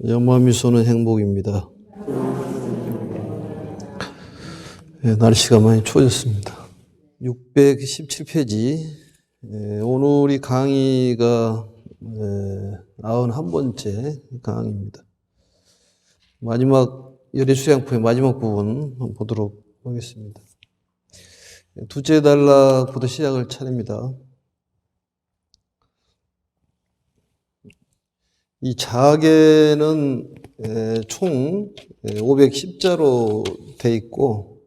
영마미 쏘는 행복입니다. 네, 날씨가 많이 추워졌습니다. 617페이지. 오늘이 강의가 91번째 강의입니다. 마지막 열애수양포의 마지막 부분 한번 보도록 하겠습니다. 두째 단락부터 시작을 차립니다. 이 자계는 총 510자로 돼 있고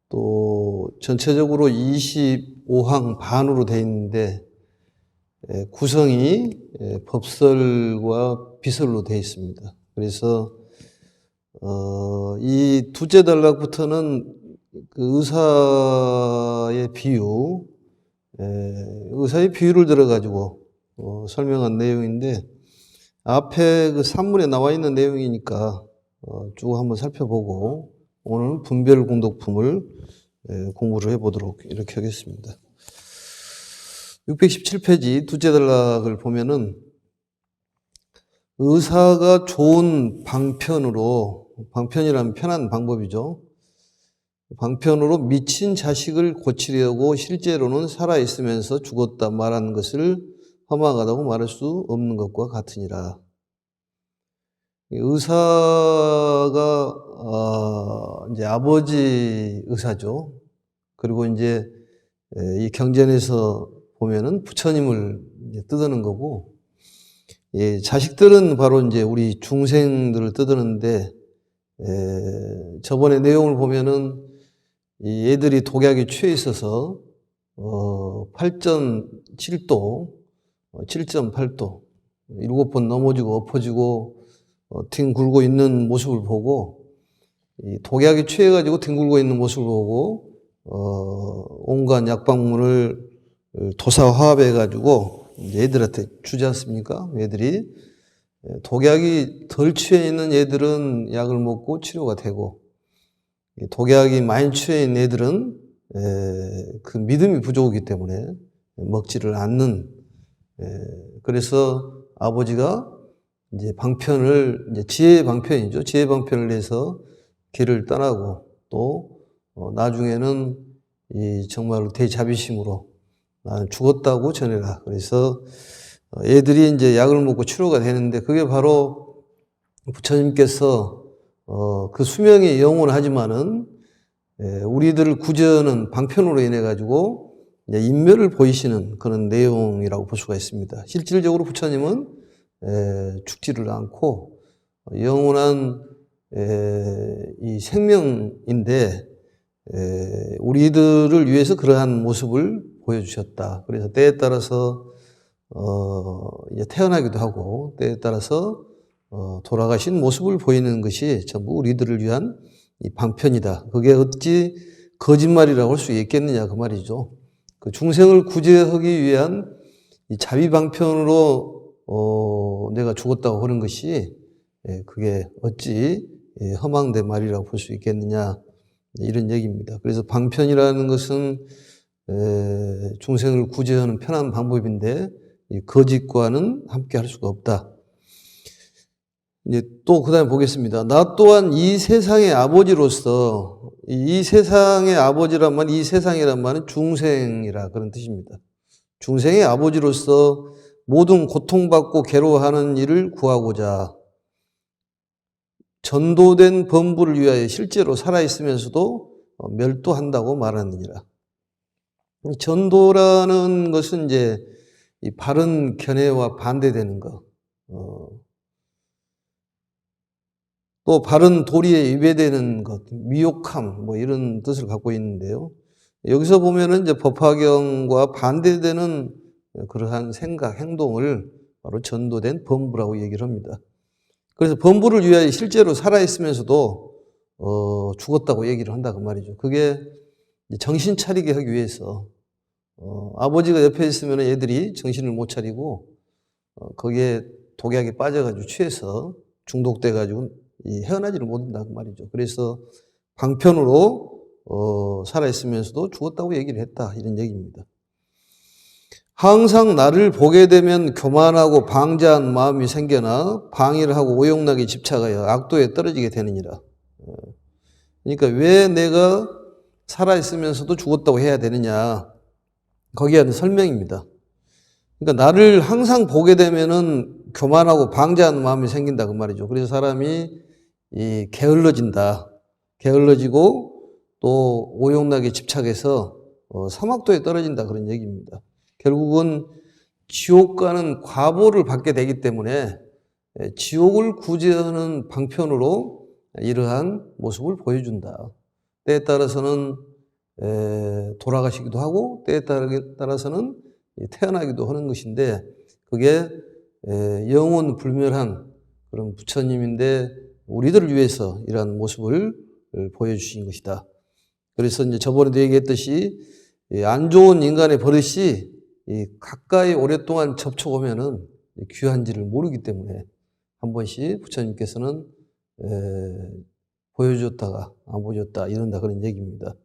또 전체적으로 25항 반으로 돼 있는데 구성이 법설과 비설로 돼 있습니다. 그래서 이 두째 단락부터는 그 의사의 비유를 들어가지고 설명한 내용인데 앞에 그 산문에 나와 있는 내용이니까 쭉 한번 살펴보고 오늘 분별 공덕품을 공부를 해보도록 이렇게 하겠습니다. 617페이지 두째 단락을 보면은 의사가 좋은 방편이라면 편한 방법이죠. 방편으로 미친 자식을 고치려고 실제로는 살아있으면서 죽었다 말하는 것을 험악하다고 말할 수 없는 것과 같으니라. 의사가 이제 아버지 의사죠. 그리고 이제 이 경전에서 보면은 부처님을 이제 뜨드는 거고, 자식들은 바로 이제 우리 중생들을 뜨드는데, 저번에 내용을 보면은 이 애들이 독약에 취해 있어서 8.7도 7.8도 7번 넘어지고 엎어지고 뒹굴고 있는 모습을 보고 이 독약에 취해가지고 뒹굴고 있는 모습을 보고 온갖 약방문을 도사화합해가지고 애들한테 주지 않습니까? 애들이 독약이 덜 취해 있는 애들은 약을 먹고 치료가 되고 독약이 많이 취해 있는 애들은 그 믿음이 부족하기 때문에 먹지를 않는. 그래서 아버지가 이제 이제 지혜의 방편이죠. 지혜의 방편을 내서 길을 떠나고 또 나중에는 이 정말로 대자비심으로 나는 죽었다고 전해라. 그래서 애들이 이제 약을 먹고 치료가 되는데 그게 바로 부처님께서 그 수명이 영원하지만은 우리들을 구제하는 방편으로 인해 가지고 인멸을 보이시는 그런 내용이라고 볼 수가 있습니다. 실질적으로 부처님은 죽지를 않고 영원한 이 생명인데 우리들을 위해서 그러한 모습을 보여주셨다. 그래서 때에 따라서 태어나기도 하고 때에 따라서 돌아가신 모습을 보이는 것이 전부 우리들을 위한 이 방편이다. 그게 어찌 거짓말이라고 할 수 있겠느냐 그 말이죠. 그 중생을 구제하기 위한 이 자비방편으로 내가 죽었다고 하는 것이 그게 어찌 허망된 말이라고 볼 수 있겠느냐 이런 얘기입니다. 그래서 방편이라는 것은 중생을 구제하는 편한 방법인데 이 거짓과는 함께 할 수가 없다. 이제 또 그다음에 보겠습니다. 나 또한 이 세상의 아버지로서 이 세상의 아버지란 말은 이 세상이란 말은 중생이라 그런 뜻입니다. 중생의 아버지로서 모든 고통받고 괴로워하는 이를 구하고자 전도된 범부를 위하여 실제로 살아있으면서도 멸도한다고 말하느니라. 전도라는 것은 이제 이 바른 견해와 반대되는 것. 또 바른 도리에 위배되는 것, 미혹함, 이런 뜻을 갖고 있는데요. 여기서 보면은 이제 법화경과 반대되는 그러한 생각, 행동을 바로 전도된 범부라고 얘기를 합니다. 그래서 범부를 위하여 실제로 살아있으면서도, 죽었다고 얘기를 한다, 그 말이죠. 그게 정신 차리게 하기 위해서, 아버지가 옆에 있으면 애들이 정신을 못 차리고, 거기에 독약에 빠져가지고 취해서 중독돼가지고 헤어나지를 못한다 그 말이죠. 그래서 방편으로 살아있으면서도 죽었다고 얘기를 했다 이런 얘기입니다. 항상 나를 보게 되면 교만하고 방자한 마음이 생겨나 방위를 하고 오용락에 집착하여 악도에 떨어지게 되느니라. 그러니까 왜 내가 살아있으면서도 죽었다고 해야 되느냐. 거기에 대한 설명입니다. 그러니까 나를 항상 보게 되면은 교만하고 방자한 마음이 생긴다 그 말이죠. 그래서 사람이 게을러진다. 게을러지고 또 오용락에 집착해서 사막도에 떨어진다 그런 얘기입니다. 결국은 지옥 가는 과보를 받게 되기 때문에 지옥을 구제하는 방편으로 이러한 모습을 보여준다. 때에 따라서는 돌아가시기도 하고 때에 따라서는 태어나기도 하는 것인데 그게 영원 불멸한 그런 부처님인데 우리들을 위해서 이러한 모습을 보여주신 것이다. 그래서 이제 저번에도 얘기했듯이 안 좋은 인간의 버릇이 가까이 오랫동안 접촉하면은 귀한지를 모르기 때문에 한 번씩 부처님께서는 보여줬다가 안 보여줬다 이런다 그런 얘기입니다.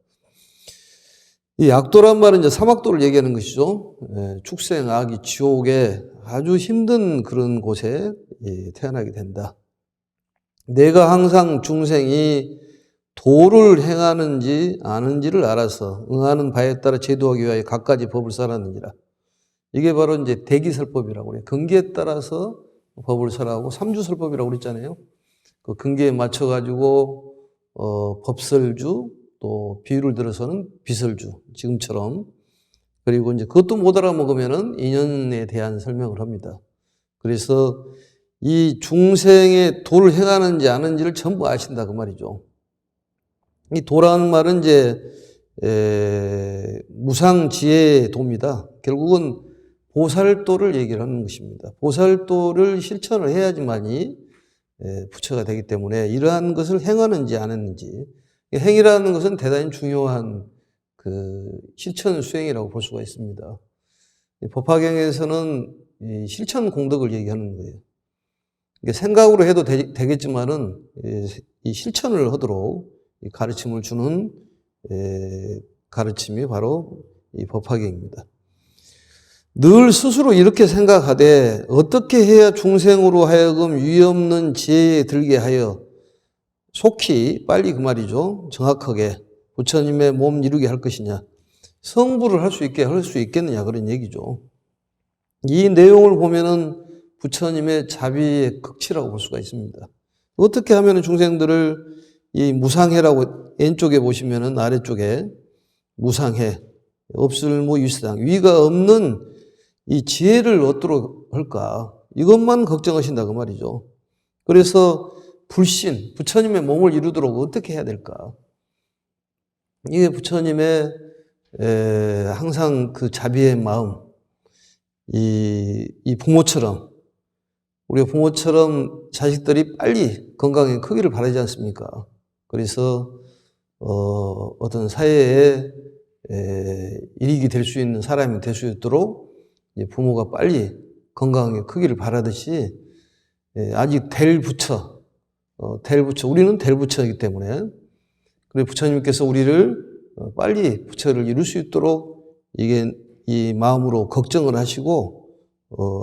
이 악도란 말은 이제 사막도를 얘기하는 것이죠. 축생, 악이 지옥에 아주 힘든 그런 곳에 태어나게 된다. 내가 항상 중생이 도를 행하는지 아는지를 알아서 응하는 바에 따라 제도하기 위하여 갖가지 법을 써놨느니라. 이게 바로 이제 대기설법이라고 그래요. 근기에 따라서 법을 설하고 삼주설법이라고 그랬잖아요. 그 근기에 맞춰가지고 법설주 또 비유를 들어서는 비설주 지금처럼 그리고 이제 그것도 못 알아먹으면은 인연에 대한 설명을 합니다. 그래서 이 중생의 도를 행하는지 아는지를 전부 아신다 그 말이죠. 이 도라는 말은 이제 무상지혜의 도입니다. 결국은 보살도를 얘기를 하는 것입니다. 보살도를 실천을 해야지만이 부처가 되기 때문에 이러한 것을 행하는지 안 했는지 행이라는 것은 대단히 중요한 그 실천 수행이라고 볼 수가 있습니다. 법화경에서는 이 실천 공덕을 얘기하는 거예요. 생각으로 해도 되겠지만은 이 실천을 하도록 가르침을 주는 가르침이 바로 이 법화경입니다. 늘 스스로 이렇게 생각하되 어떻게 해야 중생으로 하여금 위없는 지혜에 들게 하여 속히 빨리 그 말이죠. 정확하게 부처님의 몸 이루게 할 것이냐. 성불을 할 수 있겠느냐 그런 얘기죠. 이 내용을 보면은 부처님의 자비의 극치라고 볼 수가 있습니다. 어떻게 하면 중생들을 이 무상해라고 왼쪽에 보시면은 아래쪽에 무상해 없을무 유사당 위가 없는 이 지혜를 얻도록 할까 이것만 걱정하신다 그 말이죠. 그래서 불신 부처님의 몸을 이루도록 어떻게 해야 될까? 이게 부처님의 항상 그 자비의 마음 이 부모처럼 우리가 부모처럼 자식들이 빨리 건강에 크기를 바라지 않습니까? 그래서 어떤 사회에 일익이 될 수 있는 사람이 될 수 있도록 부모가 빨리 건강하게 크기를 바라듯이 아직 될 부처 우리는 될 부처이기 때문에 그리고 부처님께서 우리를 빨리 부처를 이룰 수 있도록 이 마음으로 걱정을 하시고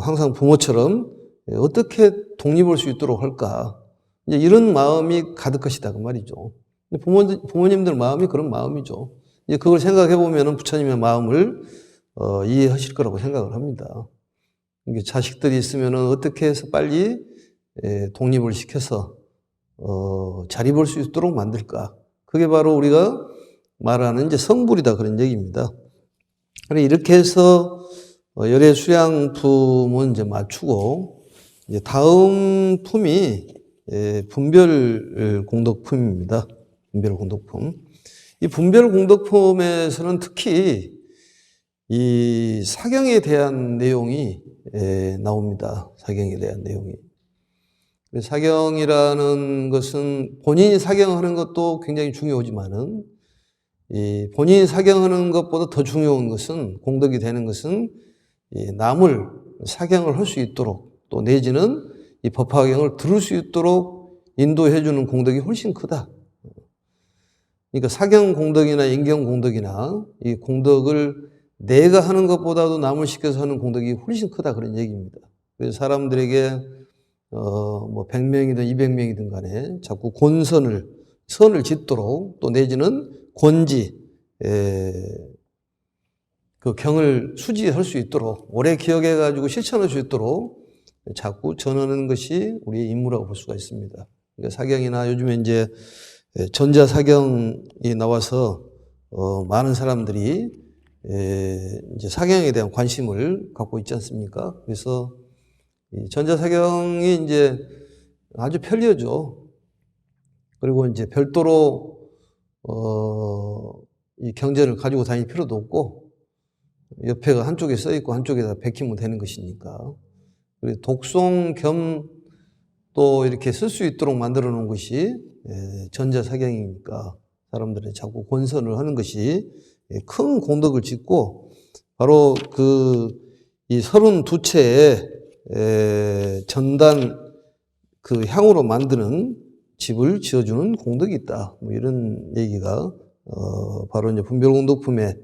항상 부모처럼 어떻게 독립할 수 있도록 할까 이제 이런 마음이 가득하시다 그 말이죠. 부모님들 마음이 그런 마음이죠. 이제 그걸 생각해 보면은 부처님의 마음을 이해하실 거라고 생각을 합니다. 이게 자식들이 있으면은 어떻게 해서 빨리 독립을 시켜서 잘 입을 수 있도록 만들까? 그게 바로 우리가 말하는 이제 성불이다 그런 얘기입니다. 그래 이렇게 해서 열애 수량품은 이제 맞추고 이제 다음 품이 분별 공덕품입니다. 분별 공덕품. 이 분별 공덕품에서는 특히 이 사경에 대한 내용이 나옵니다. 사경에 대한 내용이. 사경이라는 것은 본인이 사경하는 것도 굉장히 중요하지만은 이 본인이 사경하는 것보다 더 중요한 것은 공덕이 되는 것은 이 남을 사경을 할 수 있도록 또 내지는 이 법화경을 들을 수 있도록 인도해 주는 공덕이 훨씬 크다. 그러니까 사경 공덕이나 인경 공덕이나 이 공덕을 내가 하는 것보다도 남을 시켜서 하는 공덕이 훨씬 크다 그런 얘기입니다. 그래서 사람들에게 뭐 100명이든 200명이든 간에 자꾸 선을 짓도록 또 내지는 그 경을 수지할 수 있도록 오래 기억해가지고 실천할 수 있도록 자꾸 전하는 것이 우리의 임무라고 볼 수가 있습니다. 그러니까 사경이나 요즘에 이제 전자사경이 나와서 많은 사람들이 이제 사경에 대한 관심을 갖고 있지 않습니까? 그래서 이 전자사경이 이제 아주 편리하죠. 그리고 이제 별도로 이 경전을 가지고 다닐 필요도 없고 옆에가 한쪽에 써 있고 한쪽에다 베끼면 되는 것이니까. 그리고 독송 겸 또 이렇게 쓸 수 있도록 만들어 놓은 것이 전자사경이니까 사람들이 자꾸 권선을 하는 것이 큰 공덕을 짓고 바로 이 32채의 전단 그 향으로 만드는 집을 지어주는 공덕이 있다. 뭐 이런 얘기가 바로 이제 분별공덕품에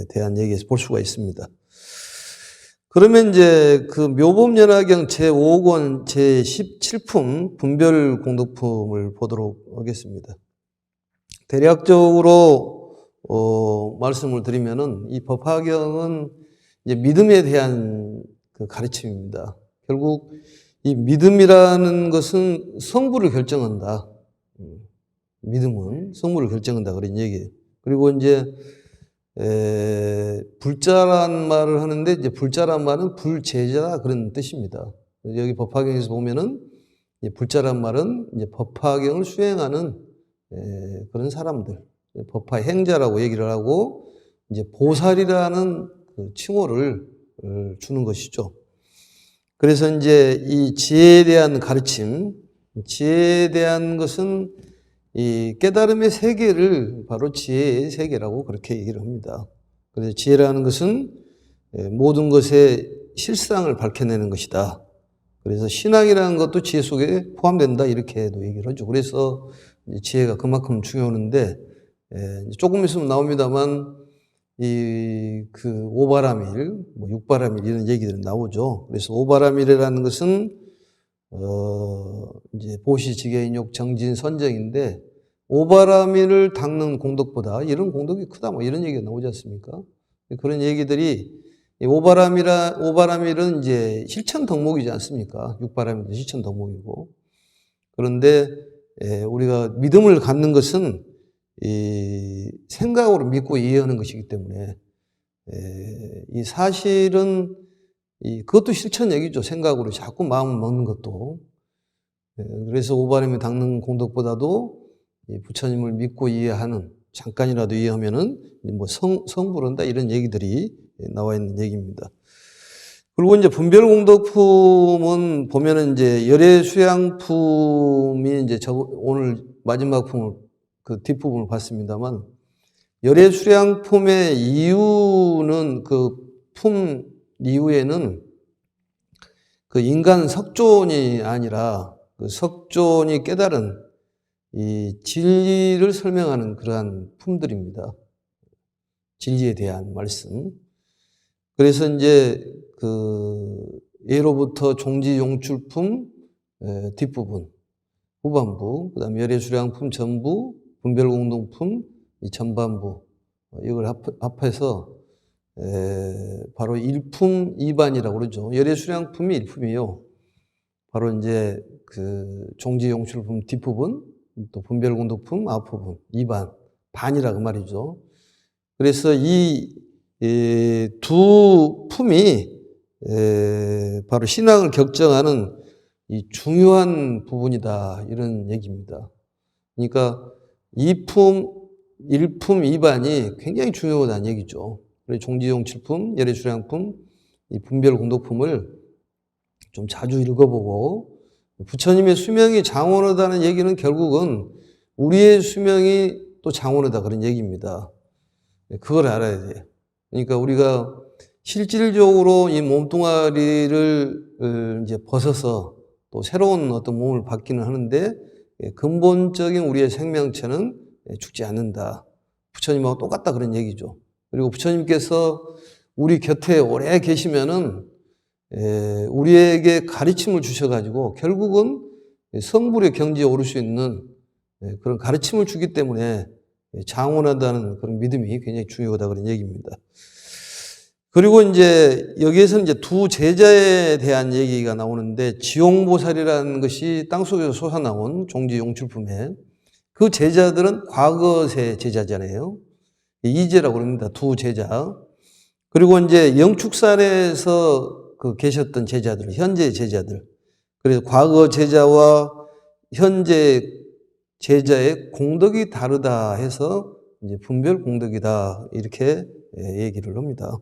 대한 얘기에서 볼 수가 있습니다. 그러면 이제 그 묘법연화경 제5권 제17품 분별공덕품을 보도록 하겠습니다. 대략적으로 말씀을 드리면은 이 법화경은 이제 믿음에 대한 그 가르침입니다. 결국 이 믿음이라는 것은 성부를 결정한다. 믿음은 성부를 결정한다 그런 얘기예요. 그리고 이제 불자란 말을 하는데 이제 불자란 말은 불제자 그런 뜻입니다. 여기 법화경에서 보면은 불자란 말은 이제 법화경을 수행하는 그런 사람들, 법화 행자라고 얘기를 하고 이제 보살이라는 그 칭호를 주는 것이죠. 그래서 이제 이 지혜에 대한 가르침, 지혜에 대한 것은 이 깨달음의 세계를 바로 지혜의 세계라고 그렇게 얘기를 합니다. 그래서 지혜라는 것은 모든 것의 실상을 밝혀내는 것이다. 그래서 신앙이라는 것도 지혜 속에 포함된다 이렇게도 얘기를 하죠. 그래서 지혜가 그만큼 중요한데 조금 있으면 나옵니다만 그 오바라밀, 뭐 육바라밀 이런 얘기들이 나오죠. 그래서 오바라밀이라는 것은 이제 보시, 지계인욕, 정진, 선정인데 오바라밀을 닦는 공덕보다 이런 공덕이 크다 뭐 이런 얘기가 나오지 않습니까? 그런 얘기들이 오바라밀은 이제 실천 덕목이지 않습니까? 육바라밀도 실천 덕목이고. 그런데 우리가 믿음을 갖는 것은 이 생각으로 믿고 이해하는 것이기 때문에 이 사실은 그것도 실천 얘기죠. 생각으로 자꾸 마음을 먹는 것도. 그래서 오바라밀 닦는 공덕보다도 부처님을 믿고 이해하는 잠깐이라도 이해하면은 뭐 성불한다 이런 얘기들이 나와 있는 얘기입니다. 그리고 이제 분별공덕품은 보면은 이제 열애수양품이 이제 오늘 마지막 품을 그 뒷부분을 봤습니다만 열애수양품의 이유는 그 품 이후에는 그 인간 석존이 아니라 그 석존이 깨달은 이 진리를 설명하는 그러한 품들입니다. 진리에 대한 말씀. 그래서 이제 그 예로부터 종지용출품 뒷부분, 후반부, 그 다음에 열애수량품 전부, 분별공동품 이 전반부 이걸 합해서 바로 1품 2반이라고 그러죠. 열애수량품이 1품이요. 바로 이제 그 종지용출품 뒷부분, 또 분별공덕품 앞부분 2반, 반이라고 말이죠. 그래서 이 두 품이 바로 신앙을 결정하는 이 중요한 부분이다 이런 얘기입니다. 그러니까 1품 2반이 굉장히 중요하다는 얘기죠. 그래서 종지용출품, 열애수량품, 이 분별공덕품을 좀 자주 읽어보고 부처님의 수명이 장원하다는 얘기는 결국은 우리의 수명이 또 장원하다 그런 얘기입니다. 그걸 알아야 돼요. 그러니까 우리가 실질적으로 이 몸뚱아리를 이제 벗어서 또 새로운 어떤 몸을 받기는 하는데 근본적인 우리의 생명체는 죽지 않는다. 부처님하고 똑같다 그런 얘기죠. 그리고 부처님께서 우리 곁에 오래 계시면은 우리에게 가르침을 주셔가지고 결국은 성불의 경지에 오를 수 있는 그런 가르침을 주기 때문에 장원하다는 그런 믿음이 굉장히 중요하다 그런 얘기입니다. 그리고 이제 여기에서는 이제 두 제자에 대한 얘기가 나오는데 지용보살이라는 것이 땅속에서 솟아나온 종지 용출품에 그 제자들은 과거세 제자잖아요. 이제라고 그럽니다. 두 제자. 그리고 이제 영축산에서 계셨던 제자들, 현재 제자들. 그래서 과거 제자와 현재 제자의 공덕이 다르다 해서 이제 분별 공덕이다 이렇게 얘기를 합니다.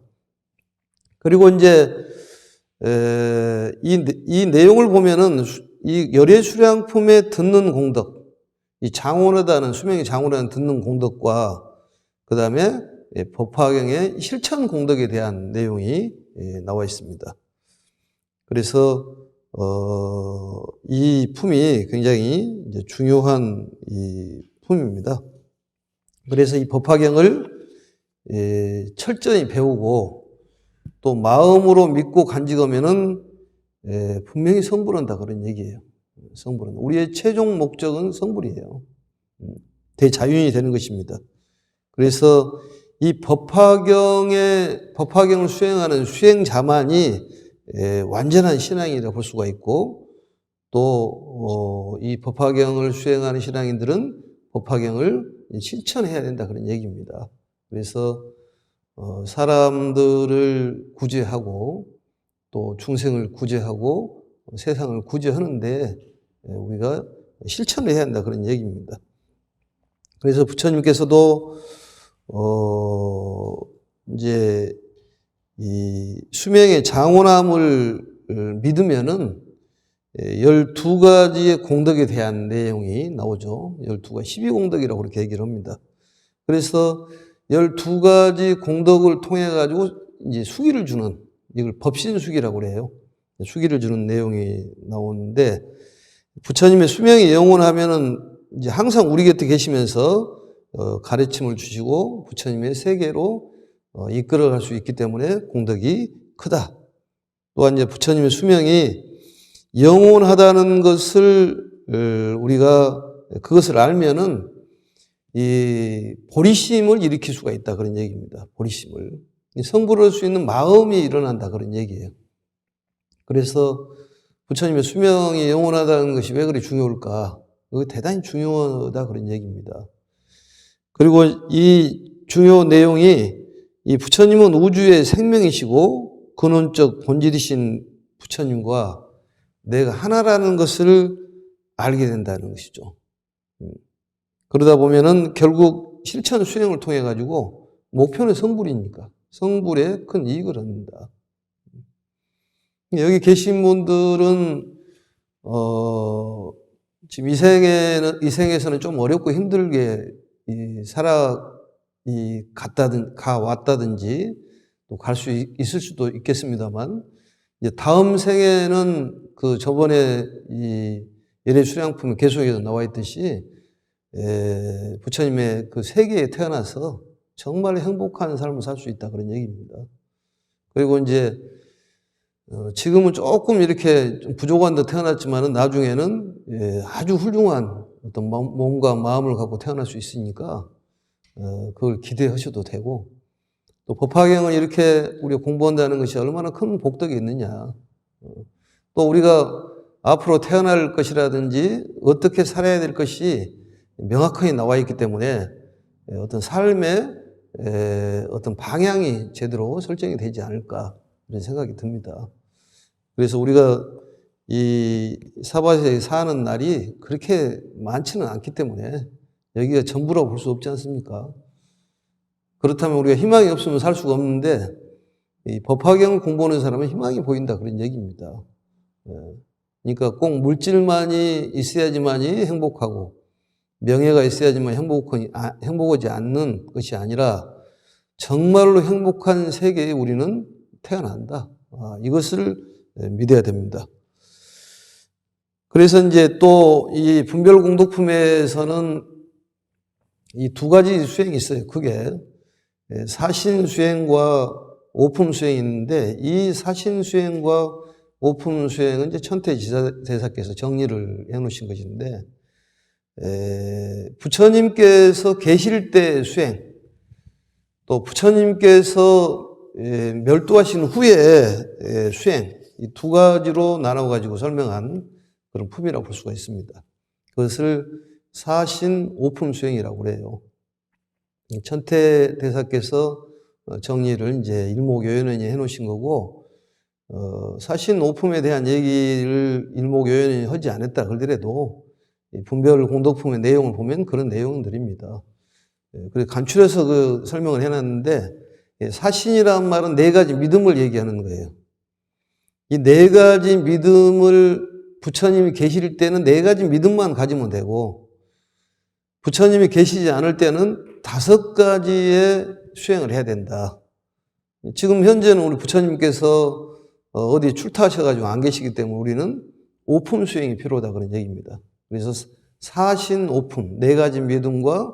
그리고 이제 이 내용을 보면은 이 열애수량품에 듣는 공덕, 이 장원하다는 수명이 장원하다는 듣는 공덕과 그 다음에 법화경의 실천 공덕에 대한 내용이 나와 있습니다. 그래서 이 품이 굉장히 이제 중요한 이 품입니다. 그래서 이 법화경을 철저히 배우고 또 마음으로 믿고 간직하면은 분명히 성불한다 그런 얘기예요. 성불은 우리의 최종 목적은 성불이에요. 대자윤이 되는 것입니다. 그래서 이 법화경을 수행하는 수행자만이 완전한 신앙이라 볼 수가 있고 또 이 법화경을 수행하는 신앙인들은 법화경을 실천해야 된다 그런 얘기입니다. 그래서 사람들을 구제하고 또 중생을 구제하고 세상을 구제하는데 우리가 실천을 해야 한다 그런 얘기입니다. 그래서 부처님께서도 이제 이 수명의 장원함을 믿으면은 12가지의 공덕에 대한 내용이 나오죠. 12가지, 12공덕이라고 그렇게 얘기를 합니다. 그래서 12가지 공덕을 통해 가지고 이제 수기를 주는, 이걸 법신수기라고 그래요. 수기를 주는 내용이 나오는데, 부처님의 수명이 영원하면은 이제 항상 우리 곁에 계시면서 가르침을 주시고 부처님의 세계로 이끌어갈 수 있기 때문에 공덕이 크다. 또한 이제 부처님의 수명이 영원하다는 것을 우리가 그것을 알면은 이 보리심을 일으킬 수가 있다 그런 얘기입니다. 보리심을 성불할 수 있는 마음이 일어난다 그런 얘기예요. 그래서 부처님의 수명이 영원하다는 것이 왜 그리 중요할까? 그게 대단히 중요하다 그런 얘기입니다. 그리고 이 중요 내용이 이 부처님은 우주의 생명이시고 근원적 본질이신 부처님과 내가 하나라는 것을 알게 된다는 것이죠. 그러다 보면은 결국 실천 수행을 통해 가지고 목표는 성불이니까 성불에 큰 이익을 얻는다. 여기 계신 분들은 지금 이생에서는 좀 어렵고 힘들게 가 왔다든지 또 갈 수 있을 수도 있겠습니다만 이제 다음 생에는 그 저번에 이 열애수량품 계속해서 나와 있듯이 부처님의 그 세계에 태어나서 정말 행복한 삶을 살 수 있다 그런 얘기입니다. 그리고 이제 지금은 조금 이렇게 좀 부족한 데 태어났지만은 나중에는 아주 훌륭한 어떤 몸과 마음을 갖고 태어날 수 있으니까 그걸 기대하셔도 되고 또 법화경을 이렇게 우리가 공부한다는 것이 얼마나 큰 복덕이 있느냐. 또 우리가 앞으로 태어날 것이라든지 어떻게 살아야 될 것이 명확하게 나와 있기 때문에 어떤 삶의 어떤 방향이 제대로 설정이 되지 않을까 이런 생각이 듭니다. 그래서 우리가 이 사바세에 사는 날이 그렇게 많지는 않기 때문에 여기가 전부라고 볼 수 없지 않습니까? 그렇다면 우리가 희망이 없으면 살 수가 없는데 이 법화경을 공부하는 사람은 희망이 보인다 그런 얘기입니다. 그러니까 꼭 물질만이 있어야지만이 행복하고 명예가 있어야지만 행복하지 않는 것이 아니라 정말로 행복한 세계에 우리는 태어난다. 이것을 믿어야 됩니다. 그래서 이제 또 이 분별공덕품에서는 이 두 가지 수행이 있어요. 그게 사신수행과 오품수행이 있는데, 이 사신수행과 오품수행은 이제 천태지사대사께서 정리를 해 놓으신 것인데, 부처님께서 계실 때 수행, 또 부처님께서 멸도하신 후에 수행, 이 두 가지로 나눠가지고 설명한 그런 품이라고 볼 수가 있습니다. 그것을 사신 오품수행이라고 그래요. 천태대사께서 정리를 이제 일목요연원이 해놓으신 거고, 사신 오품에 대한 얘기를 일목요연원이 하지 않았다 그러더라도 분별 공덕품의 내용을 보면 그런 내용들입니다. 그래서 간추려서 그 설명을 해놨는데, 사신이란 말은 네 가지 믿음을 얘기하는 거예요. 이 네 가지 믿음을 부처님이 계실 때는 네 가지 믿음만 가지면 되고, 부처님이 계시지 않을 때는 5가지의 수행을 해야 된다. 지금 현재는 우리 부처님께서 어디 출타하셔가지고 안 계시기 때문에 우리는 오품 수행이 필요하다 그런 얘기입니다. 그래서 사신 오품, 4가지 믿음과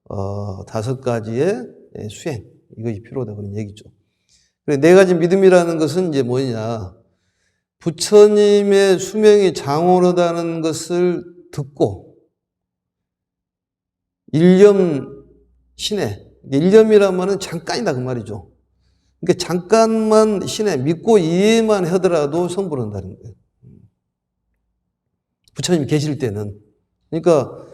5가지의 수행, 이것이 필요하다 그런 얘기죠. 그래, 4가지 믿음이라는 것은 이제 뭐냐, 부처님의 수명이 장원하다는 것을 듣고 일념 신해, 일념이란 말은 잠깐이다 그 말이죠. 그러니까 잠깐만 신해, 믿고 이해만 하더라도 성불을 한다는 거예요. 부처님이 계실 때는. 그러니까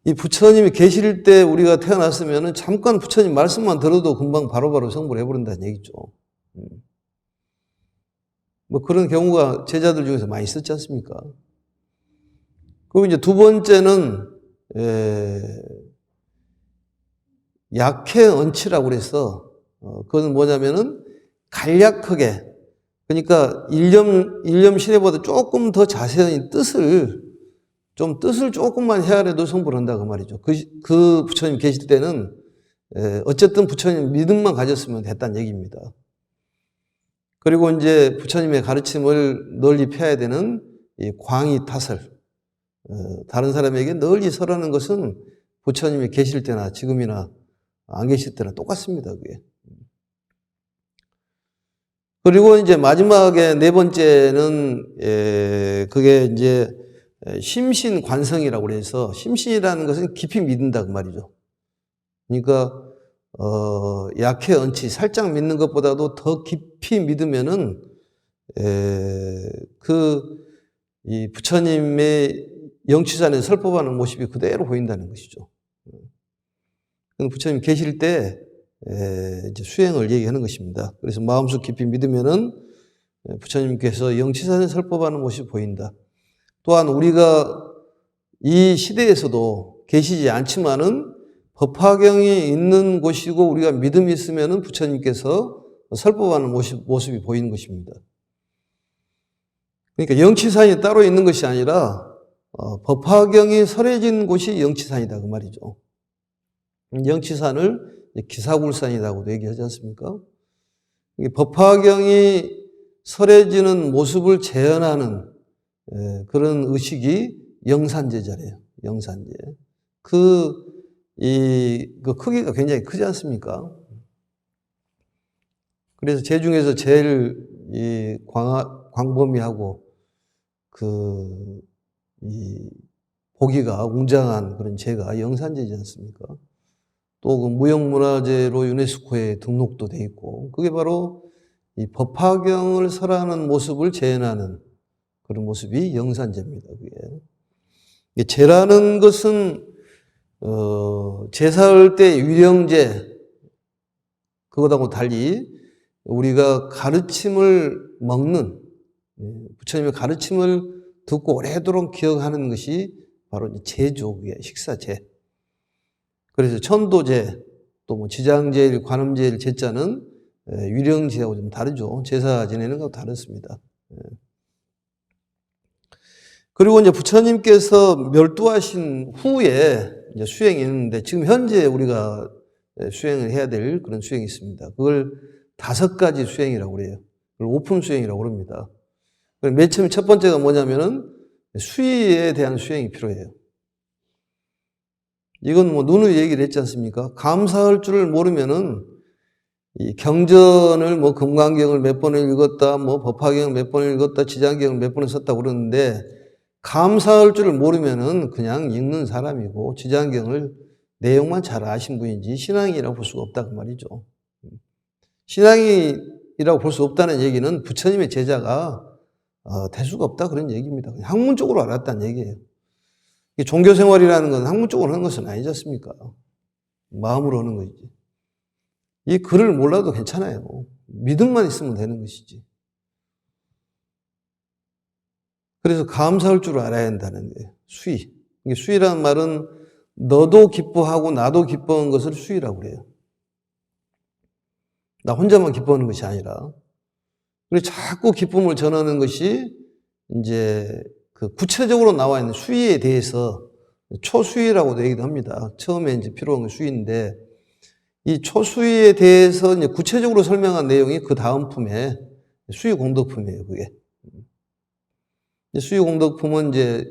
이 부처님이 계실 때 우리가 태어났으면 잠깐 부처님 말씀만 들어도 금방 바로바로 성불을 해버린다는 얘기죠. 뭐 그런 경우가 제자들 중에서 많이 있었지 않습니까? 그리고 이제 두 번째는 약해 언치라고 그래서 그것은 뭐냐면은 간략하게, 그러니까 일념 신해보다 조금 더 자세히 뜻을 조금만 헤아려도 성불한다 그 말이죠. 그 부처님 계실 때는 어쨌든 부처님 믿음만 가졌으면 됐다는 얘기입니다. 그리고 이제 부처님의 가르침을 널리 펴야 되는 이 광의 타설, 다른 사람에게 널리 설하는 것은 부처님이 계실 때나 지금이나 안 계실 때나 똑같습니다, 그게. 그리고 이제 마지막에 4번째는 그게 이제 심신관성이라고 그래서, 심신이라는 것은 깊이 믿는다 그 말이죠. 그러니까 약해 언치, 살짝 믿는 것보다도 더 깊이 믿으면은 이 부처님의 영취산에 설법하는 모습이 그대로 보인다는 것이죠. 부처님 계실 때 이제 수행을 얘기하는 것입니다. 그래서 마음속 깊이 믿으면은 부처님께서 영취산에 설법하는 모습이 보인다. 또한 우리가 이 시대에서도 계시지 않지만은 법화경이 있는 곳이고 우리가 믿음이 있으면은 부처님께서 설법하는 모습이 보이는 것입니다. 그러니까 영취산이 따로 있는 것이 아니라 법화경이 설해진 곳이 영취산이다 그 말이죠. 영취산을 기사굴산이라고도 얘기하지 않습니까? 법화경이 설해지는 모습을 재현하는 그런 의식이 영산제자래요. 영산제. 그 크기가 굉장히 크지 않습니까? 그래서 제 중에서 제일 광범위하고 보기가 웅장한 그런 제가 영산제지 않습니까? 또 그 무형문화재로 유네스코에 등록도 돼 있고, 그게 바로 이 법화경을 설하는 모습을 재현하는 그런 모습이 영산제입니다. 그게. 제라는 것은 제사할 때 위령제, 그것하고 달리 우리가 가르침을 먹는, 부처님의 가르침을 듣고 오래도록 기억하는 것이 바로 제죠. 그게 식사제. 그래서 천도제, 또 뭐 지장제일, 관음제일 제자는 위령제하고 좀 다르죠. 제사 지내는 것하고 다릅니다. 그리고 이제 부처님께서 멸도하신 후에 이제 수행이 있는데, 지금 현재 우리가 수행을 해야 될 그런 수행이 있습니다. 그걸 5가지 수행이라고 그래요. 그걸 오품 수행이라고 그럽니다. 맨 처음 첫 번째가 뭐냐면은 수의에 대한 수행이 필요해요. 이건 뭐 누누이 얘기를 했지 않습니까? 감사할 줄을 모르면은 이 경전을 뭐 금강경을 몇 번을 읽었다, 뭐 법화경을 몇 번을 읽었다, 지장경을 몇 번을 썼다 그러는데 감사할 줄을 모르면은 그냥 읽는 사람이고 지장경을 내용만 잘 아신 분이지 신앙이라고 볼 수가 없다 그 말이죠. 신앙이라고 볼 수 없다는 얘기는 부처님의 제자가 될 수가 없다 그런 얘기입니다. 학문적으로 알았다는 얘기예요. 종교 생활이라는 건 학문적으로 하는 것은 아니지 않습니까? 마음으로 하는 거지. 이 글을 몰라도 괜찮아요. 믿음만 있으면 되는 것이지. 그래서 감사할 줄 알아야 한다는 거예요. 수의. 수의라는 말은 너도 기뻐하고 나도 기뻐하는 것을 수의라고 그래요. 나 혼자만 기뻐하는 것이 아니라. 그래서 자꾸 기쁨을 전하는 것이 이제 그 구체적으로 나와 있는 수의에 대해서 초수의라고도 얘기도 합니다. 처음에 이제 필요한 건 수의인데 이 초수의에 대해서 이제 구체적으로 설명한 내용이 그 다음 품에 수의 공덕품이에요, 그게. 수의 공덕품은 이제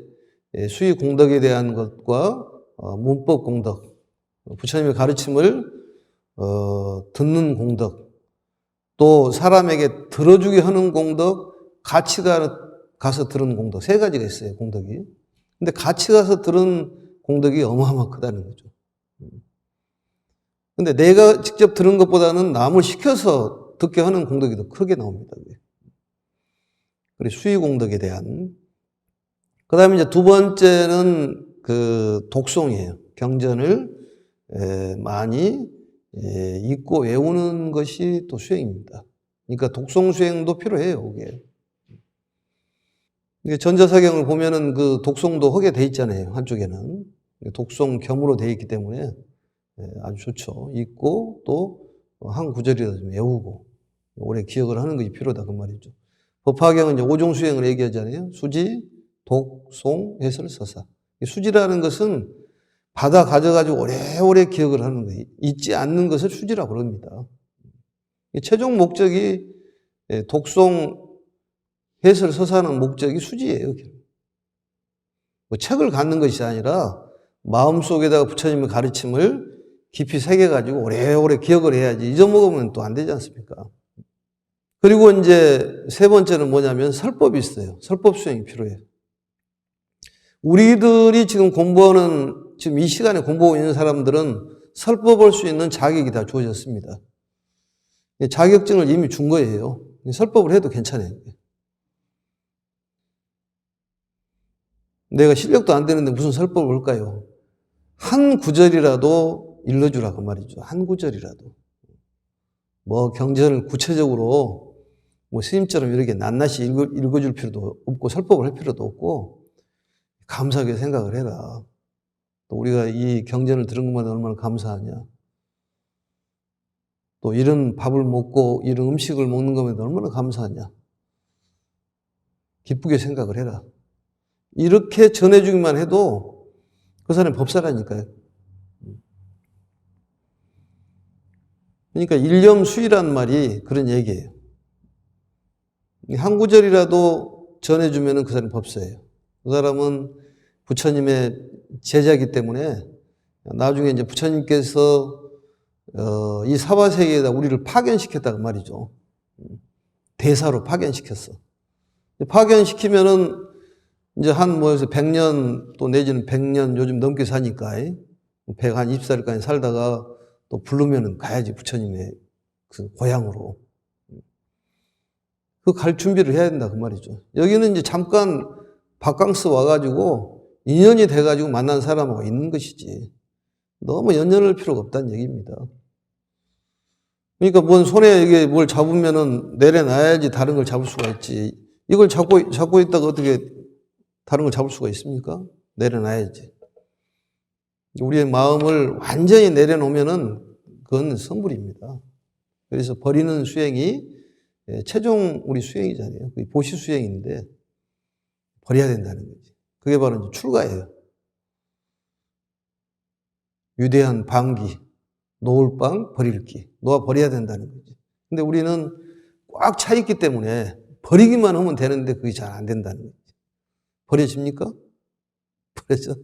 수의 공덕에 대한 것과 문법 공덕, 부처님의 가르침을 듣는 공덕, 또 사람에게 들어주게 하는 공덕, 같이 가서 들은 공덕, 세 가지가 있어요, 공덕이. 근데 같이 가서 들은 공덕이 어마어마 크다는 거죠. 근데 내가 직접 들은 것보다는 남을 시켜서 듣게 하는 공덕이 더 크게 나옵니다. 그래서 수의 공덕에 대한. 그 다음에 이제 두 번째는 그 독송이에요. 경전을 많이 읽고 외우는 것이 또 수행입니다. 그러니까 독송 수행도 필요해요, 이게. 전자사경을 보면은 그 독송도 하게 돼 있잖아요, 한쪽에는. 독송 겸으로 돼 있기 때문에 아주 좋죠. 읽고 또 한 구절이라도 좀 외우고 오래 기억을 하는 것이 필요하다 그 말이죠. 법화경은 이제 오종 수행을 얘기하잖아요. 수지, 독, 송, 해설, 서사. 수지라는 것은 받아 가져가지고 오래오래 기억을 하는 거예요. 잊지 않는 것을 수지라고 그럽니다. 최종 목적이 독송, 해설, 서사는 목적이 수지예요. 뭐 책을 갖는 것이 아니라 마음속에다가 부처님의 가르침을 깊이 새겨가지고 오래오래 기억을 해야지 잊어먹으면 또 안 되지 않습니까? 그리고 이제 세 번째는 뭐냐면 설법이 있어요. 설법 수행이 필요해요. 우리들이 지금 공부하는, 지금 이 시간에 공부하고 있는 사람들은 설법할 수 있는 자격이 다 주어졌습니다. 자격증을 이미 준 거예요. 설법을 해도 괜찮아요. 내가 실력도 안 되는데 무슨 설법을 할까요? 한 구절이라도 일러주라 그 말이죠. 한 구절이라도. 뭐 경전을 구체적으로 뭐 스님처럼 이렇게 낱낱이 읽어줄 필요도 없고 설법을 할 필요도 없고 감사하게 생각을 해라. 또 우리가 이 경전을 들은 것만 얼마나 감사하냐. 또 이런 밥을 먹고 이런 음식을 먹는 것만 얼마나 감사하냐. 기쁘게 생각을 해라. 이렇게 전해주기만 해도 그 사람이 법사라니까요. 그러니까 일념수의라는 말이 그런 얘기예요. 한 구절이라도 전해주면 그 사람이 법사예요. 그 사람은 부처님의 제자이기 때문에 나중에 이제 부처님께서 이 사바세계에다 우리를 파견시켰다고 말이죠. 대사로 파견시켰어. 파견시키면은 이제 한 뭐에서 100년 또 내지는 100년 요즘 넘게 사니까 120살까지 살다가 또 부르면은 가야지 부처님의 그 고향으로. 그 갈 준비를 해야 된다 그 말이죠. 여기는 이제 잠깐 바캉스 와가지고 인연이 돼가지고 만난 사람하고 있는 것이지. 너무 연연할 필요가 없다는 얘기입니다. 그러니까 뭔 손에 이게 뭘 잡으면은 내려놔야지 다른 걸 잡을 수가 있지. 이걸 잡고 있다가 어떻게 다른 걸 잡을 수가 있습니까? 내려놔야지. 우리의 마음을 완전히 내려놓으면은 그건 선불입니다. 그래서 버리는 수행이 최종 우리 수행이잖아요. 보시 수행인데 버려야 된다는 거지. 그게 바로 이제 출가예요. 위대한 방기, 놓을 빵 버릴기. 놓아 버려야 된다는 거지. 근데 우리는 꽉 차 있기 때문에 버리기만 하면 되는데 그게 잘 안 된다는 거지. 버려집니까? 버려져?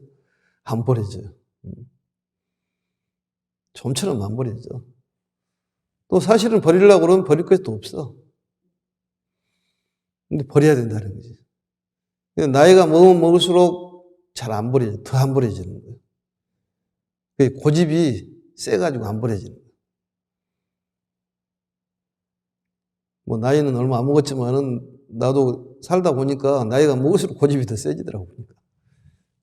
안 버려져요. 좀처럼 안 버려져. 또 사실은 버리려고 그러면 버릴 것도 없어. 근데 버려야 된다는 거지. 나이가 먹으면 먹을수록 잘 안 버려져. 더 안 버려지는 거예요. 고집이 세가지고 안 버려지는 거예요. 뭐 나이는 얼마 안 먹었지만은 나도 살다 보니까 나이가 먹을수록 고집이 더 세지더라고 보니까.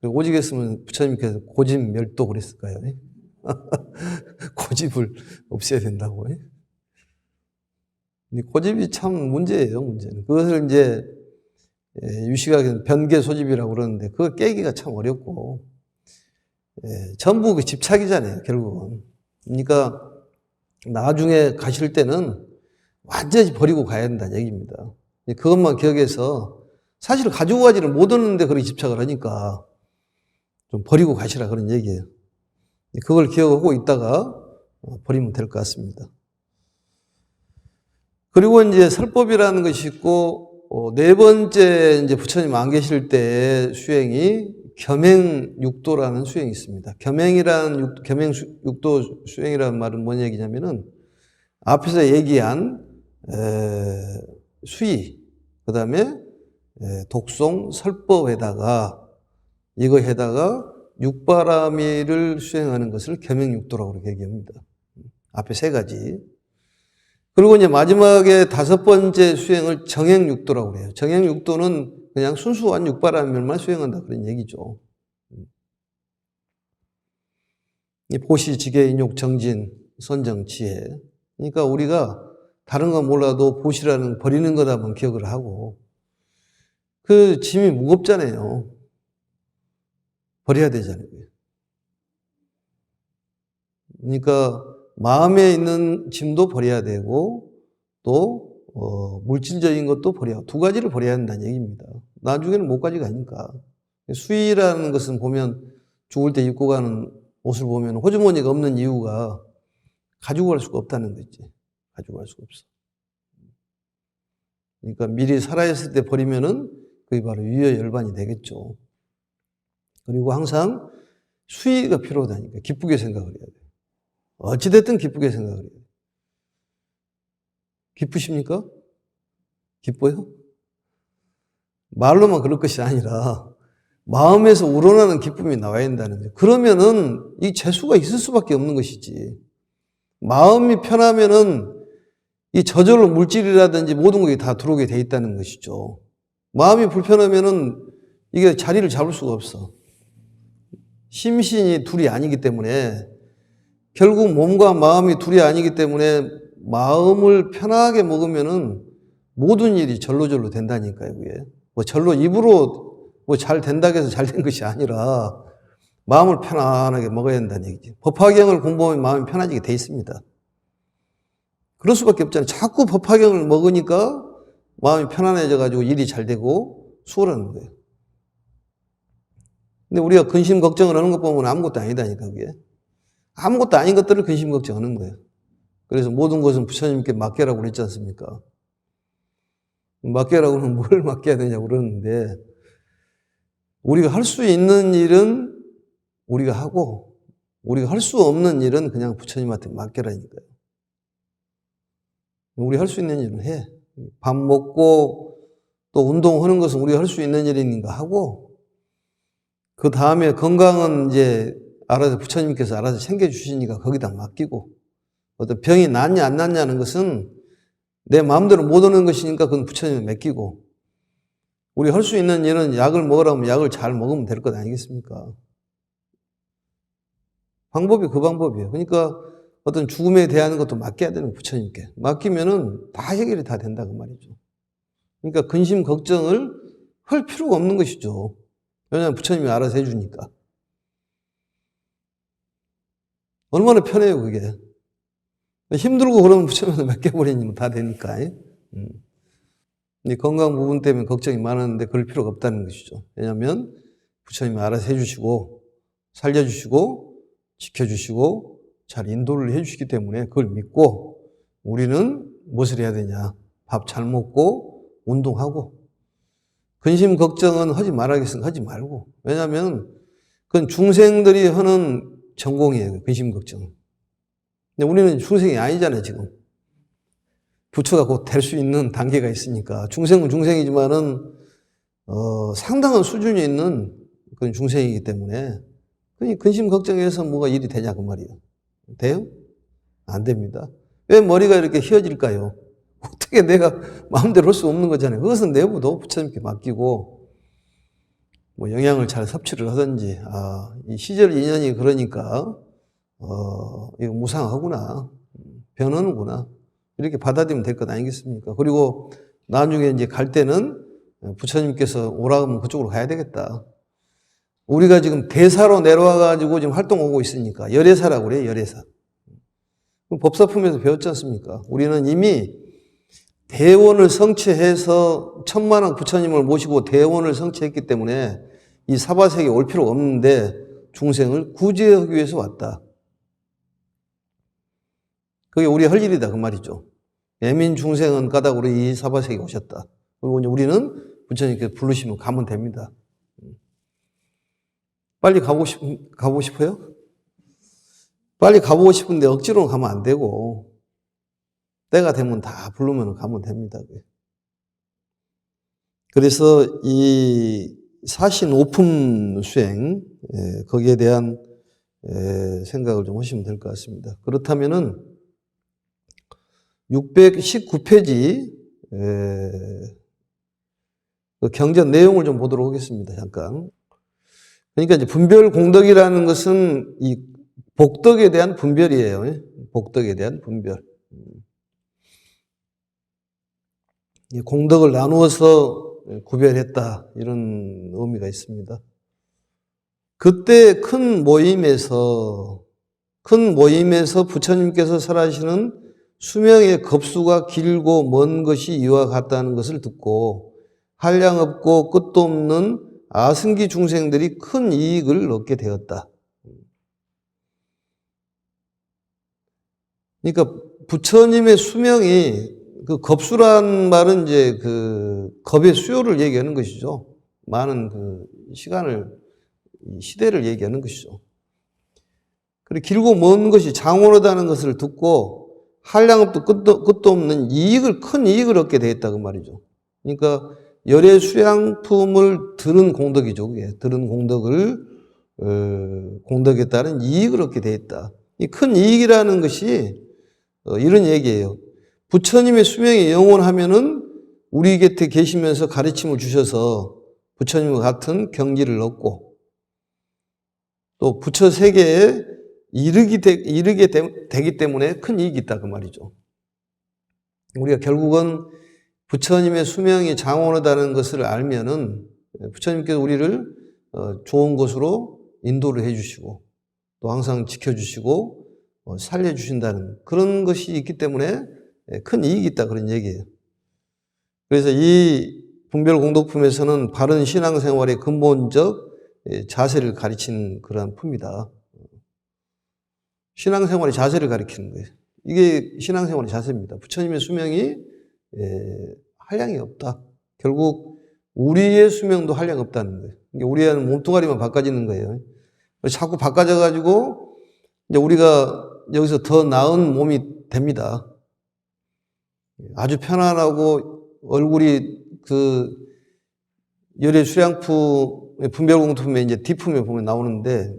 오직 했으면 부처님께서 고집 멸도 그랬을까요? 고집을 없애야 된다고. 고집이 참 문제예요, 문제는. 그것을 이제 유식하게는 변계 소집이라고 그러는데 그거 깨기가 참 어렵고 전부 그 집착이잖아요, 결국은. 그러니까 나중에 가실 때는 완전히 버리고 가야 된다는 얘기입니다. 그것만 기억해서 사실 가지고 가지를 못하는데 그렇게 집착을 하니까 좀 버리고 가시라 그런 얘기예요. 그걸 기억하고 있다가 버리면 될 것 같습니다. 그리고 이제 설법이라는 것이 있고, 네 번째 이제 부처님 안 계실 때 수행이 겸행육도라는 수행이 있습니다. 겸행육도 수행이라는 말은 뭔 얘기냐면은 앞에서 얘기한 수의, 그 다음에 독송, 설법에다가 이거에다가 육바라밀을 수행하는 것을 겸행육도라고 그렇게 얘기합니다. 앞에 세 가지. 그리고 이제 마지막에 다섯 번째 수행을 정행육도라고 그래요. 정행육도는 그냥 순수한 육바라밀만 수행한다 그런 얘기죠. 보시, 지계, 인욕, 정진, 선정, 지혜. 그러니까 우리가 다른 건 몰라도 보시라는 버리는 거다만 기억을 하고 그 짐이 무겁잖아요. 버려야 되잖아요. 그러니까 마음에 있는 짐도 버려야 되고 또 물질적인 것도 버려야, 두 가지를 버려야 한다는 얘기입니다. 나중에는 못 가져가니까. 수의라는 것은 보면 죽을 때 입고 가는 옷을 보면 호주머니가 없는 이유가 가지고 갈 수가 없다는 거지. 가지고 갈 수가 없어. 그러니까 미리 살아있을 때 버리면은 그게 바로 유효열반이 되겠죠. 그리고 항상 수의가 필요하다니까. 기쁘게 생각을 해야 돼요. 어찌됐든 기쁘게 생각을 해요. 기쁘십니까? 기뻐요? 말로만 그럴 것이 아니라 마음에서 우러나는 기쁨이 나와야 된다는 거예요. 그러면은 이 재수가 있을 수밖에 없는 것이지. 마음이 편하면은 이 저절로 물질이라든지 모든 것이 다 들어오게 돼 있다는 것이죠. 마음이 불편하면은 이게 자리를 잡을 수가 없어. 심신이 둘이 아니기 때문에 결국 몸과 마음이 둘이 아니기 때문에 마음을 편하게 먹으면은 모든 일이 절로절로 된다니까요, 그게. 뭐 절로 입으로 뭐 잘 된다고 해서 잘 된 것이 아니라 마음을 편안하게 먹어야 된다는 얘기지. 법화경을 공부하면 마음이 편해지게 돼 있습니다. 그럴 수밖에 없잖아요. 자꾸 법화경을 먹으니까 마음이 편안해져가지고 일이 잘 되고 수월하는 거예요. 근데 우리가 근심 걱정을 하는 것 보면 아무것도 아니다니까, 그게. 아무것도 아닌 것들을 근심 걱정하는 거예요. 그래서 모든 것은 부처님께 맡겨라고 그랬지 않습니까? 맡겨라고 하면 뭘 맡겨야 되냐고 그러는데, 우리가 할 수 있는 일은 우리가 하고, 우리가 할 수 없는 일은 그냥 부처님한테 맡겨라니까요. 우리 할 수 있는 일은 해. 밥 먹고 또 운동하는 것은 우리가 할 수 있는 일이니까 하고, 그 다음에 건강은 이제 알아서 부처님께서 알아서 챙겨주시니까 거기다 맡기고, 어떤 병이 낫냐 안 낫냐는 것은 내 마음대로 못 오는 것이니까 그건 부처님에 맡기고, 우리 할 수 있는 일은 약을 먹으라면 약을 잘 먹으면 될 것 아니겠습니까? 방법이 그 방법이에요. 그러니까 어떤 죽음에 대한 것도 맡겨야 되는 부처님께. 맡기면은 다 해결이 다 된다 그 말이죠. 그러니까 근심 걱정을 할 필요가 없는 것이죠. 왜냐하면 부처님이 알아서 해주니까. 얼마나 편해요, 그게. 힘들고 그러면 부처님한테 맡겨버리면 다 되니까. 이 건강 부분 때문에 걱정이 많았는데 그럴 필요가 없다는 것이죠. 왜냐하면 부처님이 알아서 해주시고, 살려주시고, 지켜주시고, 잘 인도를 해주시기 때문에 그걸 믿고, 우리는 무엇을 해야 되냐. 밥 잘 먹고, 운동하고, 근심 걱정은 하지 말아야겠으니까 하지 말고. 왜냐하면 그건 중생들이 하는 전공이에요. 근심 걱정은. 근데 우리는 중생이 아니잖아요, 지금. 부처가 곧 될 수 있는 단계가 있으니까. 중생은 중생이지만은, 상당한 수준이 있는 그런 중생이기 때문에, 근심 걱정해서 뭐가 일이 되냐, 그 말이에요. 돼요? 안 됩니다. 왜 머리가 이렇게 휘어질까요? 어떻게 내가 마음대로 할 수 없는 거잖아요. 그것은 내부도 부처님께 맡기고, 뭐 영양을 잘 섭취를 하든지, 이 시절 인연이 그러니까, 이거 무상하구나. 변하는구나. 이렇게 받아들이면 될 것 아니겠습니까? 그리고 나중에 이제 갈 때는 부처님께서 오라 하면 그쪽으로 가야 되겠다. 우리가 지금 대사로 내려와가지고 지금 활동하고 있으니까, 열애사라고 그래요, 열애사. 법사품에서 배웠지 않습니까? 우리는 이미 대원을 성취해서 천만왕 부처님을 모시고 대원을 성취했기 때문에 이 사바세계에 올 필요가 없는데 중생을 구제하기 위해서 왔다. 그게 우리 할 일이다, 그 말이죠. 애민 중생은 까닭으로 이 사바세계에 오셨다. 그리고 이제 우리는 부처님께서 부르시면 가면 됩니다. 빨리 가보고 싶어요? 빨리 가보고 싶은데 억지로 가면 안 되고, 때가 되면 다 부르면 가면 됩니다. 그래서 이 사신 오품 수행, 거기에 대한 생각을 좀 하시면 될 것 같습니다. 그렇다면은 619페이지 그 경전 내용을 좀 보도록 하겠습니다. 잠깐. 그러니까 이제 분별 공덕이라는 것은 이 복덕에 대한 분별이에요. 복덕에 대한 분별. 이 공덕을 나누어서 구별했다, 이런 의미가 있습니다. 그때 큰 모임에서 부처님께서 설하시는 수명의 급수가 길고 먼 것이 이와 같다는 것을 듣고 한량없고 끝도 없는 아승기 중생들이 큰 이익을 얻게 되었다. 그러니까 부처님의 수명이, 그 겁수란 말은 이제 그 겁의 수요를 얘기하는 것이죠. 많은 그 시대를 얘기하는 것이죠. 그리고 길고 먼 것이 장원하다는 것을 듣고 한량없도 끝도 없는 큰 이익을 얻게 되었다, 그 말이죠. 그러니까 열애 수양품을 들은 공덕이죠. 그게 들은 공덕에 따른 이익을 얻게 되었다. 이 큰 이익이라는 것이 이런 얘기예요. 부처님의 수명이 영원하면은 우리 곁에 계시면서 가르침을 주셔서 부처님과 같은 경지를 얻고 또 부처 세계에 이르게 되기 때문에 큰 이익이 있다, 그 말이죠. 우리가 결국은 부처님의 수명이 장원하다는 것을 알면은 부처님께서 우리를 좋은 곳으로 인도를 해주시고 또 항상 지켜주시고 살려주신다는 그런 것이 있기 때문에 큰 이익이 있다, 그런 얘기예요. 그래서 이 분별공덕품에서는 바른 신앙생활의 근본적 자세를 가르치는 그러한 품이다. 신앙생활의 자세를 가르치는 거예요. 이게 신앙생활의 자세입니다. 부처님의 수명이 한량이 없다. 결국 우리의 수명도 한량 없다는 거예요. 우리는 몸뚱아리만 바꿔지는 거예요. 자꾸 바꿔져가지고 이제 우리가 여기서 더 나은 몸이 됩니다. 아주 편안하고 얼굴이 그 열애 수량품 분별공덕품에 이제 뒷품에 보면 나오는데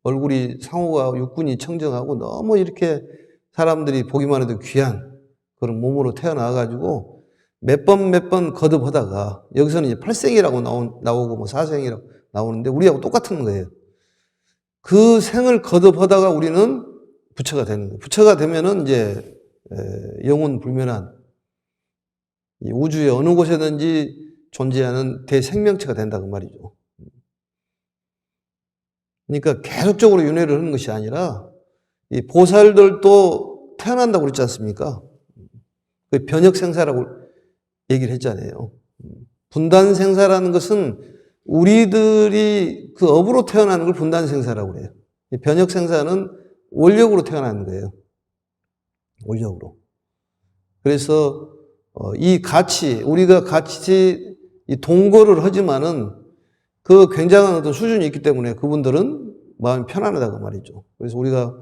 얼굴이 상호가 육군이 청정하고 너무 이렇게 사람들이 보기만 해도 귀한 그런 몸으로 태어나가지고 몇 번 거듭하다가 여기서는 이제 팔생이라고 나오고 뭐 사생이라고 나오는데 우리하고 똑같은 거예요. 그 생을 거듭하다가 우리는 부처가 되는 거예요. 부처가 되면은 이제 영혼 불멸한 이 우주의 어느 곳에든지 존재하는 대생명체가 된다, 그 말이죠. 그러니까 계속적으로 윤회를 하는 것이 아니라 이 보살들도 태어난다고 그랬지 않습니까? 그 변혁생사라고 얘기를 했잖아요. 분단생사라는 것은 우리들이 그 업으로 태어나는 걸 분단생사라고 그래요. 변혁생사는 원력으로 태어나는 거예요. 원력으로. 그래서 우리가 같이 이 동거를 하지만은 그 굉장한 어떤 수준이 있기 때문에 그분들은 마음이 편안하다고 말이죠. 그래서 우리가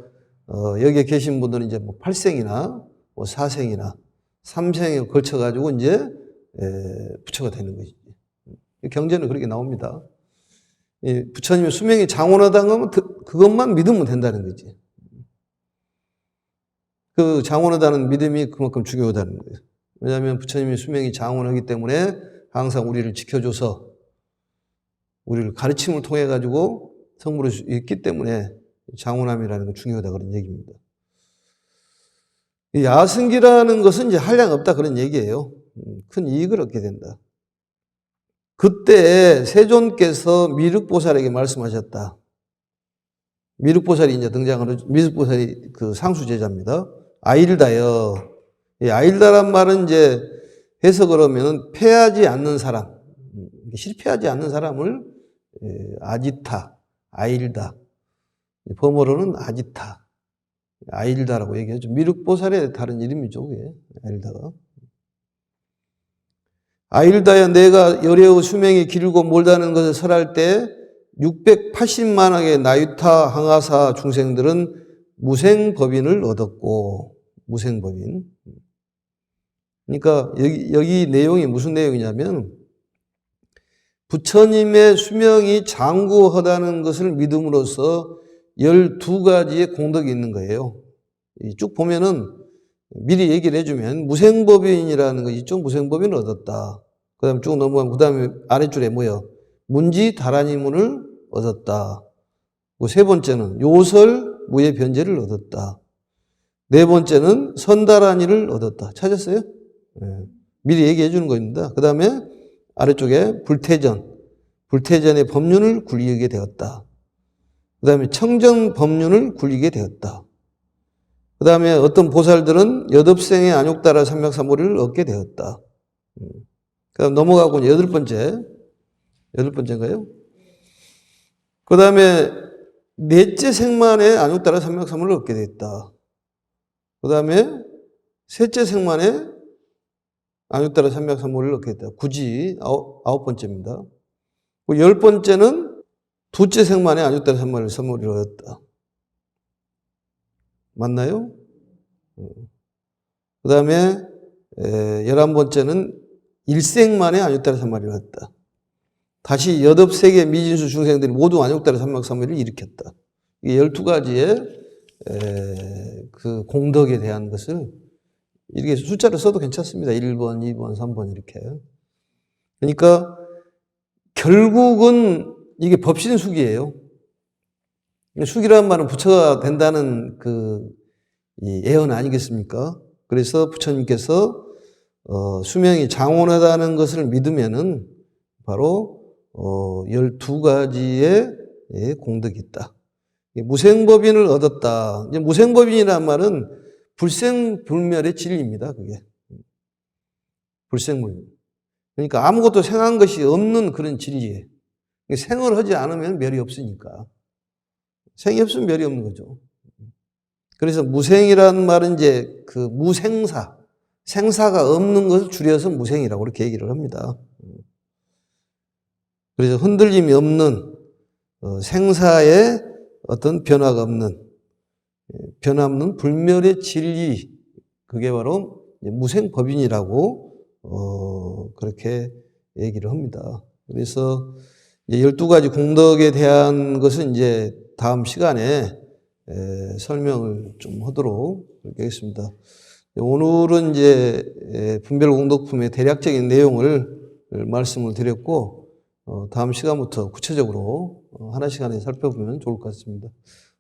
여기에 계신 분들은 이제 뭐 8생이나 뭐 4생이나 3생에 걸쳐가지고 이제 부처가 되는 것이지. 경전은 그렇게 나옵니다. 부처님의 수명이 장원하다는 건 그것만 믿으면 된다는 거지. 그 장원하다는 믿음이 그만큼 중요하다는 거예요. 왜냐하면 부처님의 수명이 장원하기 때문에 항상 우리를 지켜줘서 우리를 가르침을 통해 가지고 성불할 수 있기 때문에 장원함이라는 건 중요하다 그런 얘기입니다. 야승기라는 것은 이제 한량 없다 그런 얘기예요. 큰 이익을 얻게 된다. 그때 세존께서 미륵보살에게 말씀하셨다. 미륵보살이 이제 등장을 하죠. 미륵보살이 그 상수제자입니다. 아일다여. 이 아일다란 말은 이제 해석을 하면 패하지 않는 사람, 실패하지 않는 사람을 아지타, 아일다. 범어로는 아지타, 아일다라고 얘기하죠. 미륵보살의 다른 이름이죠, 그게. 아일다가. 아일다여 내가 열애의 수명이 길고 멀다는 것을 설할 때 680만억의 나유타 항아사 중생들은 무생법인을 얻었고, 무생법인. 그러니까 여기 내용이 무슨 내용이냐면 부처님의 수명이 장구하다는 것을 믿음으로써 12가지의 공덕이 있는 거예요. 쭉 보면은 미리 얘기를 해주면 무생법인이라는 거 있죠. 무생법인을 얻었다. 그 다음에 쭉 넘어가면 그 다음에 아랫줄에 뭐요? 문지다라니문을 얻었다. 세 번째는 요설 무예 변제를 얻었다. 네 번째는 선다라니를 얻었다. 찾았어요? 네. 미리 얘기해 주는 겁니다. 그 다음에 아래쪽에 불태전의 법륜을 굴리게 되었다. 그 다음에 청정 법륜을 굴리게 되었다. 그 다음에 어떤 보살들은 여덟생의 안욕다라 삼맥사모리를 얻게 되었다. 그 다음 넘어가고 여덟 번째인가요? 그 다음에 넷째 생만에 안욕다라 삼맥사모리를 얻게 되었다. 그 다음에 셋째 생만에 안욕다라 삼맥사모리를 얻게 됐다. 굳이 아홉 번째입니다. 열 번째는 두째 생만에 안욕다라 삼맥사모리를 얻었다. 맞나요? 그 다음에 11번째는 일생만에 안욕다라 삼맥사모리를 얻었다. 다시 8세계 미진수 중생들이 모두 안욕다라 삼맥사모리를 일으켰다. 이게 12가지의 그 공덕에 대한 것을 이렇게 숫자를 써도 괜찮습니다. 1번, 2번, 3번 이렇게. 그러니까 결국은 이게 법신숙이에요. 숙이라는 말은 부처가 된다는 그 예언 아니겠습니까? 그래서 부처님께서 수명이 장원하다는 것을 믿으면은 바로 12가지의 공덕이 있다. 무생법인을 얻었다. 이제 무생법인이라는 말은 불생불멸의 진리입니다. 그게 불생불멸. 그러니까 아무것도 생한 것이 없는 그런 진리예요. 생을 하지 않으면 멸이 없으니까. 생이 없으면 멸이 없는 거죠. 그래서 무생이라는 말은 이제 그 무생사, 생사가 없는 것을 줄여서 무생이라고 그렇게 얘기를 합니다. 그래서 흔들림이 없는 생사에 어떤 변화가 없는 변함없는 불멸의 진리, 그게 바로 무생법인이라고 그렇게 얘기를 합니다. 그래서 이제 12가지 공덕에 대한 것은 이제 다음 시간에 설명을 좀 하도록 하겠습니다. 오늘은 이제 분별공덕품의 대략적인 내용을 말씀을 드렸고, 다음 시간부터 구체적으로 하나씩 살펴보면 좋을 것 같습니다.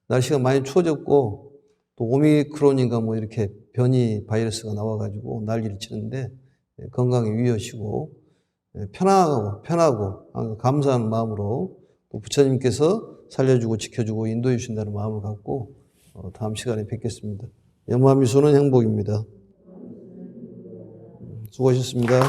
날씨가 많이 추워졌고, 또 오미크론인가 뭐 이렇게 변이 바이러스가 나와가지고 난리를 치는데, 건강에 유의하시고, 편하고 감사하는 마음으로 또 부처님께서 살려주고 지켜주고 인도해 주신다는 마음을 갖고 다음 시간에 뵙겠습니다. 영화미소는 행복입니다. 수고하셨습니다.